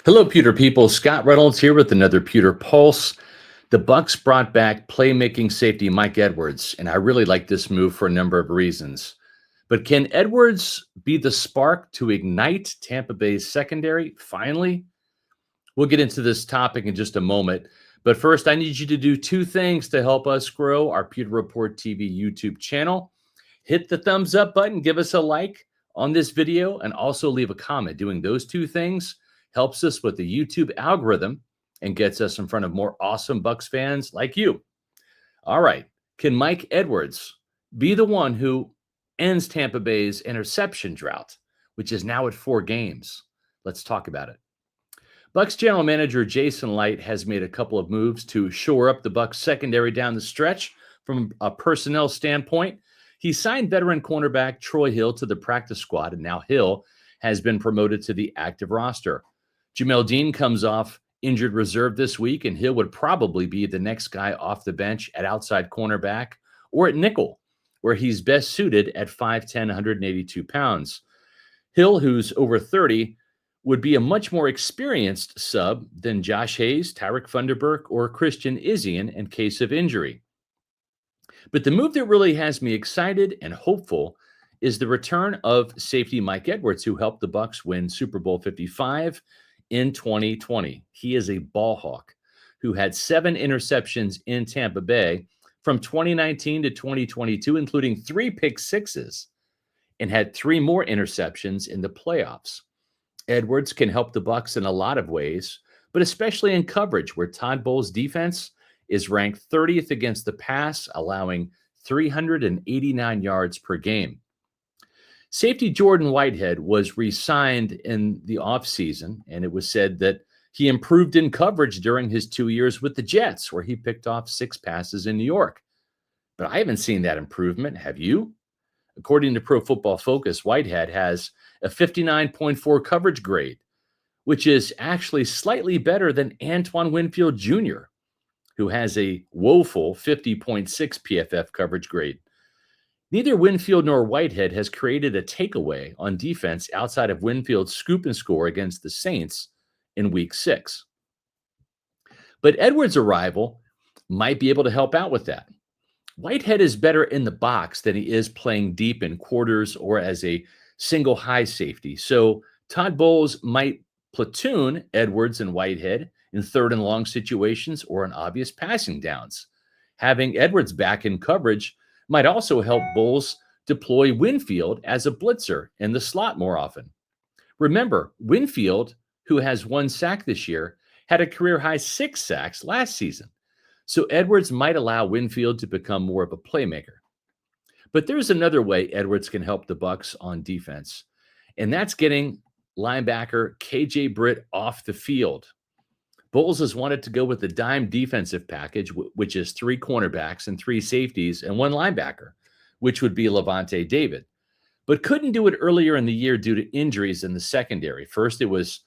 Hello, Pewter people. Scott Reynolds here with another Pewter Pulse. The Bucs brought back playmaking safety Mike Edwards, and I really like this move for a number of reasons. But can Edwards be the spark to ignite Tampa Bay's secondary? Finally, we'll get into this topic in just a moment. But first, I need you to do two things to help us grow our Pewter Report TV YouTube channel. Hit the thumbs up button, give us a like on this video, and also leave a comment. Doing those two things helps us with the YouTube algorithm and gets us in front of more awesome Bucs fans like you. All right. Can Mike Edwards be the one who ends Tampa Bay's interception drought, which is now at 4 games? Let's talk about it. Bucs general manager Jason Licht has made a couple of moves to shore up the Bucs secondary down the stretch from a personnel standpoint. He signed veteran cornerback Troy Hill to the practice squad, and now Hill has been promoted to the active roster. Jamel Dean comes off injured reserve this week, and Hill would probably be the next guy off the bench at outside cornerback or at nickel, where he's best suited at 5'10", 182 pounds. Hill, who's over 30, would be a much more experienced sub than Josh Hayes, Tyrick Funderburk, or Christian Izien in case of injury. But the move that really has me excited and hopeful is the return of safety Mike Edwards, who helped the Bucs win Super Bowl 55 in 2020. He is a ballhawk who had 7 interceptions in Tampa Bay from 2019 to 2022, including 3 pick sixes, and had 3 more interceptions in the playoffs. Edwards can help the Bucs in a lot of ways, but especially in coverage, where Todd Bowles' defense is ranked 30th against the pass, allowing 389 yards per game. Safety Jordan Whitehead was re-signed in the offseason, and it was said that he improved in coverage during his 2 years with the Jets, where he picked off 6 passes in New York. But I haven't seen that improvement. Have you? According to Pro Football Focus, Whitehead has a 59.4 coverage grade, which is actually slightly better than Antoine Winfield Jr., who has a woeful 50.6 PFF coverage grade. Neither Winfield nor Whitehead has created a takeaway on defense outside of Winfield's scoop and score against the Saints in Week 6. But Edwards' arrival might be able to help out with that. Whitehead is better in the box than he is playing deep in quarters or as a single high safety. So Todd Bowles might platoon Edwards and Whitehead in third and long situations or in obvious passing downs. Having Edwards back in coverage might also help Bowles deploy Winfield as a blitzer in the slot more often. Remember, Winfield, who has 1 sack this year, had a career-high 6 sacks last season. So Edwards might allow Winfield to become more of a playmaker. But there's another way Edwards can help the Bucs on defense, and that's getting linebacker KJ Britt off the field. Bowles has wanted to go with the dime defensive package, which is 3 cornerbacks and 3 safeties and 1 linebacker, which would be Levante David, but couldn't do it earlier in the year due to injuries in the secondary. First, it was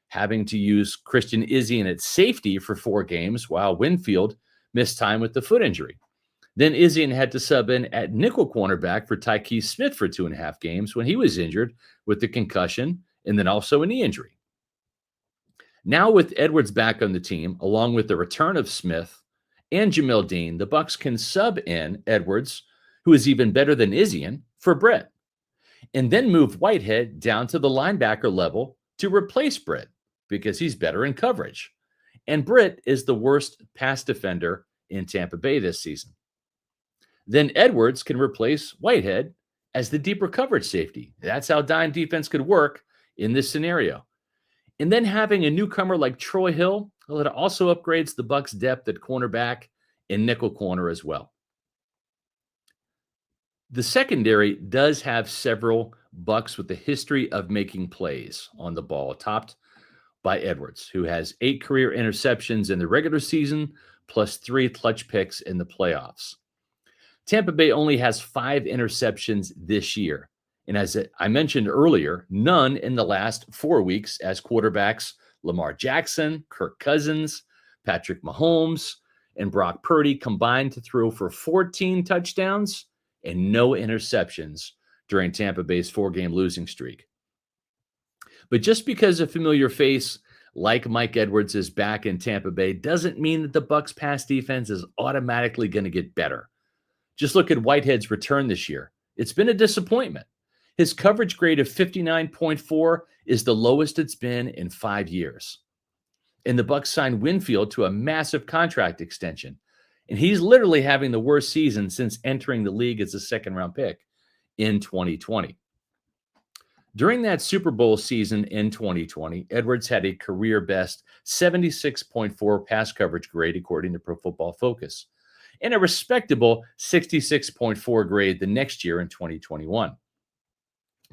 having to use Christian Izien at safety for 4 games, while Winfield missed time with the foot injury. Then Izien had to sub in at nickel cornerback for Tyquise Smith for 2.5 games when he was injured with the concussion and then also a knee injury. Now with Edwards back on the team, along with the return of Smith and Jamel Dean, the Bucs can sub in Edwards, who is even better than Izien, for Britt, and then move Whitehead down to the linebacker level to replace Britt because he's better in coverage. And Britt is the worst pass defender in Tampa Bay this season. Then Edwards can replace Whitehead as the deeper coverage safety. That's how dime defense could work in this scenario. And then having a newcomer like Troy Hill, well, it also upgrades the Bucs' depth at cornerback and nickel corner as well. The secondary does have several Bucs with a history of making plays on the ball, topped by Edwards, who has 8 career interceptions in the regular season, plus 3 clutch picks in the playoffs. Tampa Bay only has 5 interceptions this year. And as I mentioned earlier, none in the last 4 weeks as quarterbacks Lamar Jackson, Kirk Cousins, Patrick Mahomes, and Brock Purdy combined to throw for 14 touchdowns and no interceptions during Tampa Bay's 4-game losing streak. But just because a familiar face like Mike Edwards is back in Tampa Bay doesn't mean that the Bucs pass defense is automatically going to get better. Just look at Whitehead's return this year. It's been a disappointment. His coverage grade of 59.4 is the lowest it's been in 5 years. And the Bucs signed Winfield to a massive contract extension. And he's literally having the worst season since entering the league as a second-round pick in 2020. During that Super Bowl season in 2020, Edwards had a career-best 76.4 pass coverage grade, according to Pro Football Focus, and a respectable 66.4 grade the next year in 2021.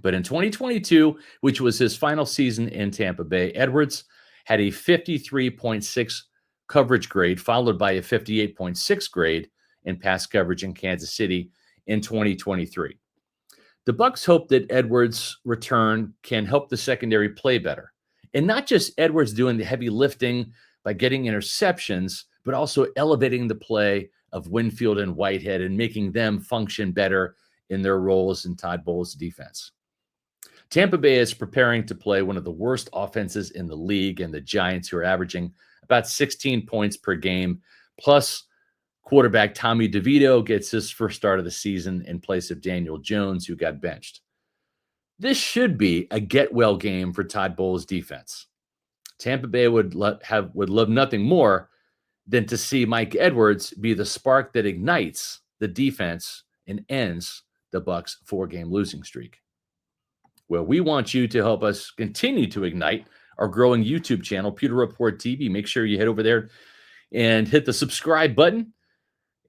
But in 2022, which was his final season in Tampa Bay, Edwards had a 53.6 coverage grade, followed by a 58.6 grade in pass coverage in Kansas City in 2023. The Bucs hope that Edwards' return can help the secondary play better. And not just Edwards doing the heavy lifting by getting interceptions, but also elevating the play of Winfield and Whitehead and making them function better in their roles in Todd Bowles' defense. Tampa Bay is preparing to play one of the worst offenses in the league, and the Giants, who are averaging about 16 points per game, plus quarterback Tommy DeVito gets his first start of the season in place of Daniel Jones, who got benched. This should be a get-well game for Todd Bowles' defense. Tampa Bay would love nothing more than to see Mike Edwards be the spark that ignites the defense and ends the Bucs' 4-game losing streak. Well, we want you to help us continue to ignite our growing YouTube channel, Pewter Report TV. Make sure you head over there and hit the subscribe button.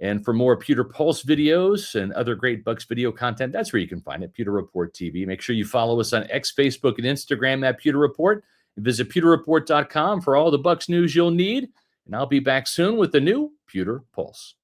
And for more Pewter Pulse videos and other great Bucs video content, that's where you can find it, Pewter Report TV. Make sure you follow us on X, Facebook, and Instagram at Pewter Report. And visit pewterreport.com for all the Bucs news you'll need. And I'll be back soon with the new Pewter Pulse.